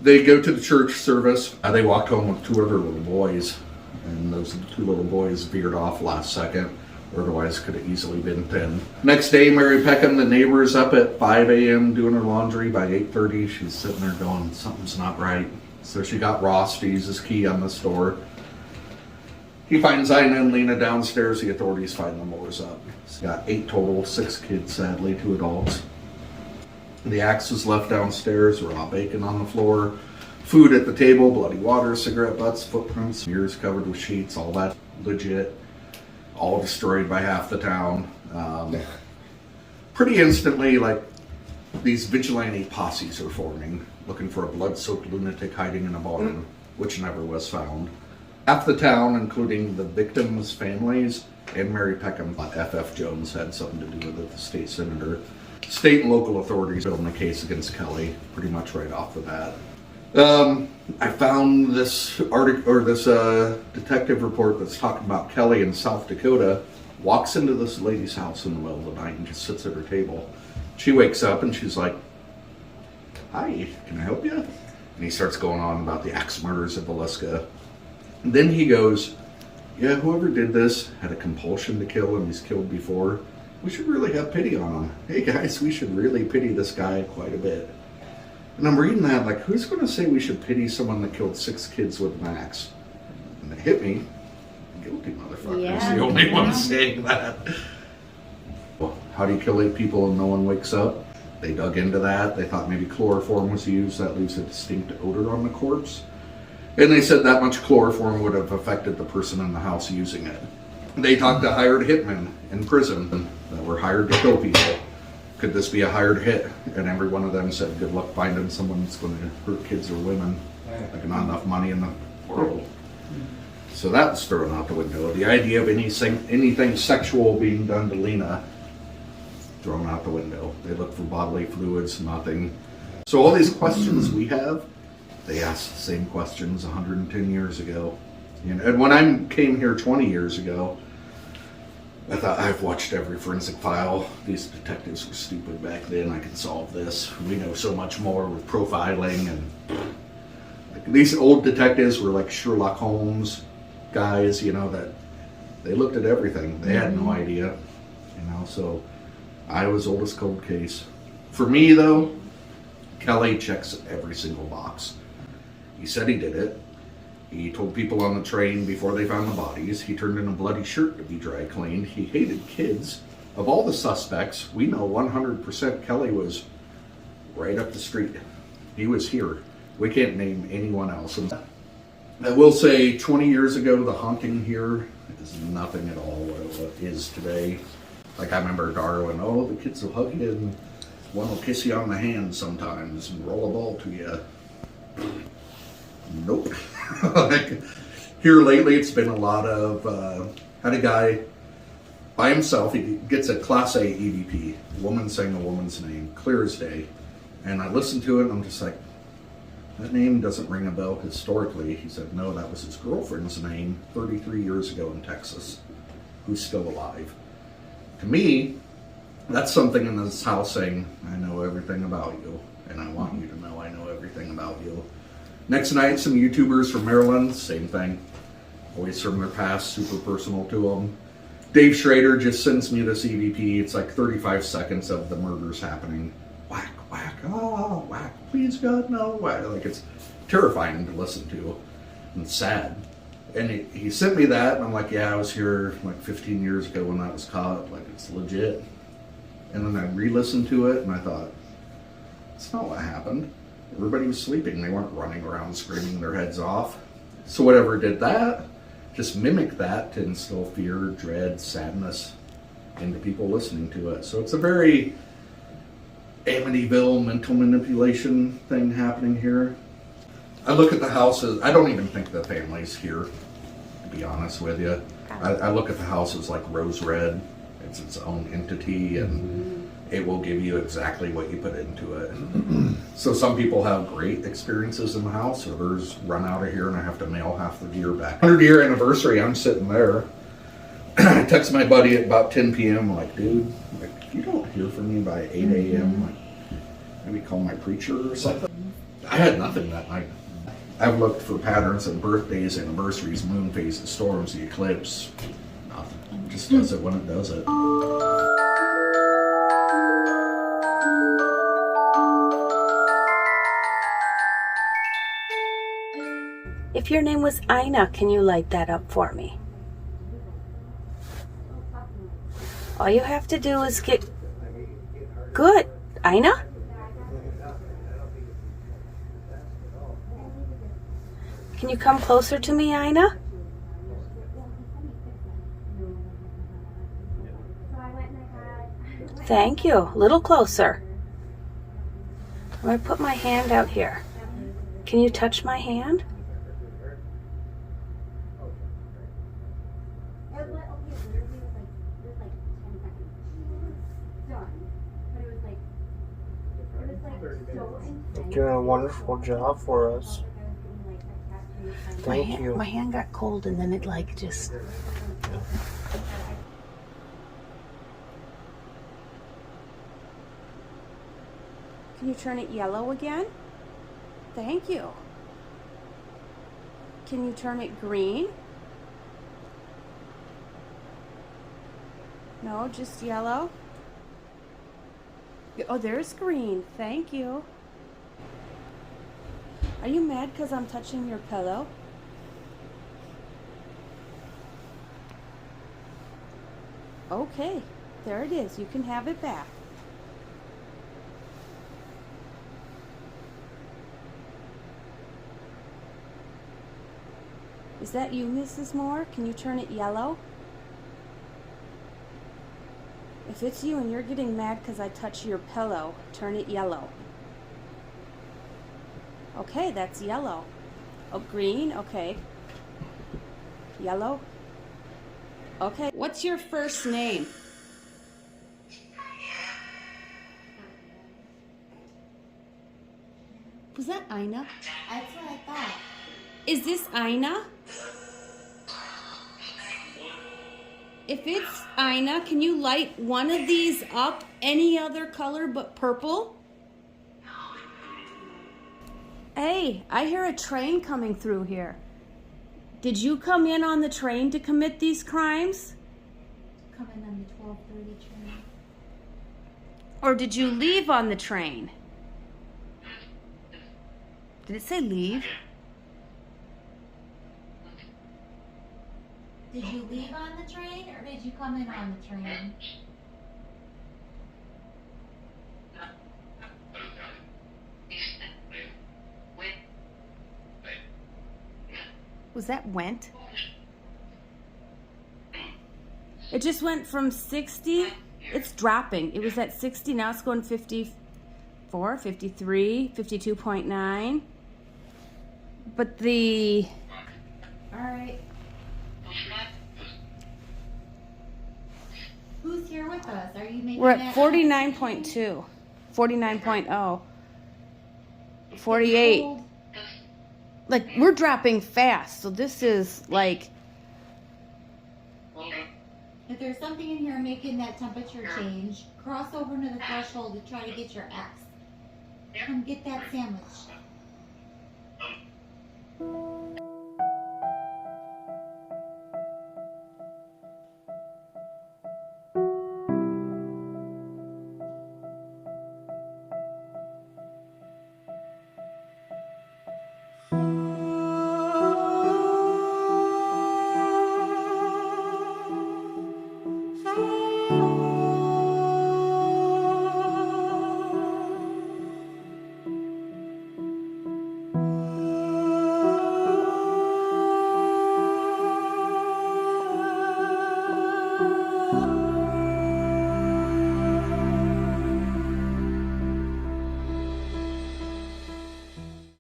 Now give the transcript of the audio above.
They go to the church service. They walked home with 2 other little boys, and those 2 little boys veered off last second. Otherwise, could have easily been 10. Next day, Mary Peckham, the neighbor, is up at 5 a.m. doing her laundry. By 8:30, she's sitting there going, something's not right. So she got Ross to use his key on this door. He finds Ina and Lena downstairs. The authorities find the Moores up. He's got 8 total, 6 kids, sadly, 2 adults. The axe was left downstairs, raw bacon on the floor, food at the table, bloody water, cigarette butts, footprints, mirrors covered with sheets, all that legit. All destroyed by half the town. Pretty instantly, like, these vigilante posses are forming, looking for a blood-soaked lunatic hiding in a barn, which never was found. Half the town, including the victims' families and Mary Peckham, thought F.F. Jones had something to do with it, the state senator. State and local authorities building a case against Kelly pretty much right off the bat. I found this article, or this detective report that's talking about Kelly in South Dakota walks into this lady's house in the middle of the night and just sits at her table. She wakes up and she's like, "Hi, can I help you?" And he starts going on about the axe murders of Villisca. And then he goes, "Yeah, whoever did this had a compulsion to kill and he's killed before. We should really have pity on him. Hey guys, we should really pity this guy quite a bit." And I'm reading that like, who's going to say we should pity someone that killed 6 kids with an axe? And it hit me. Guilty motherfucker. Yeah, the only one saying that. Well, how do you kill 8 people and no one wakes up? They dug into that. They thought maybe chloroform was used. That leaves a distinct odor on the corpse. And they said that much chloroform would have affected the person in the house using it. They talked to hired hitmen in prison that were hired to kill people. Could this be a hired hit? And every one of them said, good luck finding someone that's going to hurt kids or women. Like, not enough money in the world. So that was thrown out the window. The idea of anything sexual being done to Lena, thrown out the window. They looked for bodily fluids, nothing. So all these questions we have, they asked the same questions 110 years ago. And when I came here 20 years ago, I thought, I've watched every forensic file. These detectives were stupid back then. I can solve this. We know so much more with profiling. And like, these old detectives were like Sherlock Holmes guys, you know, that they looked at everything. They had no idea, you know, so Iowa's oldest cold case. For me, though, Kelly checks every single box. He said he did it. He told people on the train before they found the bodies. He turned in a bloody shirt to be dry cleaned. He hated kids. Of all the suspects, we know 100% Kelly was right up the street. He was here. We can't name anyone else. And I will say 20 years ago, the honking here is nothing at all what it is today. Like, I remember Darwin, oh, the kids will hug you and one will kiss you on the hand sometimes and roll a ball to you. Nope. Like, here lately, it's been a lot of, had a guy by himself, he gets a Class A EVP, a woman saying a woman's name, clear as day. And I listened to it and I'm just like, that name doesn't ring a bell historically. He said, no, that was his girlfriend's name 33 years ago in Texas, who's still alive. To me, that's something in this house saying, I know everything about you, and I want you to know I know everything about you. Next night, some YouTubers from Maryland, same thing. Always from their past, super personal to them. Dave Schrader just sends me this EVP. It's like 35 seconds of the murders happening. Whack, whack, oh, whack, please God, no, whack. Like, it's terrifying to listen to and sad. And he sent me that, and I'm like, yeah, I was here like 15 years ago when that was caught. Like, it's legit. And then I re-listened to it, and I thought, that's not what happened. Everybody was sleeping. They weren't running around screaming their heads off. So whatever did that, just mimic that to instill fear, dread, sadness into people listening to it. So it's a very Amityville mental manipulation thing happening here. I look at the houses, I don't even think the family's here, to be honest with you. I look at the house as like rose red. It's its own entity, and it will give you exactly what you put into it. So some people have great experiences in the house, others run out of here and I have to mail half the gear back. 100-year anniversary, I'm sitting there. I text my buddy at about 10 p.m. like, dude, like, if you don't hear from me by 8 a.m., like, maybe call my preacher or something. I had nothing that night. I've looked for patterns in birthdays, anniversaries, moon phases, storms, the eclipse. Nothing. It just does it when it does it. If your name was Ina, can you light that up for me? All you have to do is get... Good. Ina? Can you come closer to me, Ina? Thank you. A little closer. I'm going to put my hand out here. Can you touch my hand? You're doing a wonderful job for us. Thank you. My hand got cold and then it like just... Can you turn it yellow again? Thank you. Can you turn it green? No, just yellow. Oh, there's green. Thank you. Are you mad because I'm touching your pillow? Okay, there it is. You can have it back. Is that you, Mrs. Moore? Can you turn it yellow? If it's you and you're getting mad because I touch your pillow, turn it yellow. Okay, that's yellow. Oh, green? Okay. Yellow? Okay. What's your first name? Was that Ina? That's what I thought. Is this Ina? If it's Ina, can you light one of these up any other color but purple? Hey, I hear a train coming through here. Did you come in on the train to commit these crimes? Coming on the 12:30 train. Or did you leave on the train? Did it say leave? Did you leave on the train or did you come in on the train? Was that went? It just went from 60. It's dropping. It was at 60. Now it's going 54, 53, 52.9. But the... All right. Who's here with us? Are you making We're that at 49.2. 49.0. 48. cold? Like, we're dropping fast. So this is like... If there's something in here making that temperature change, cross over to the threshold to try to get your X. Come get that sandwich.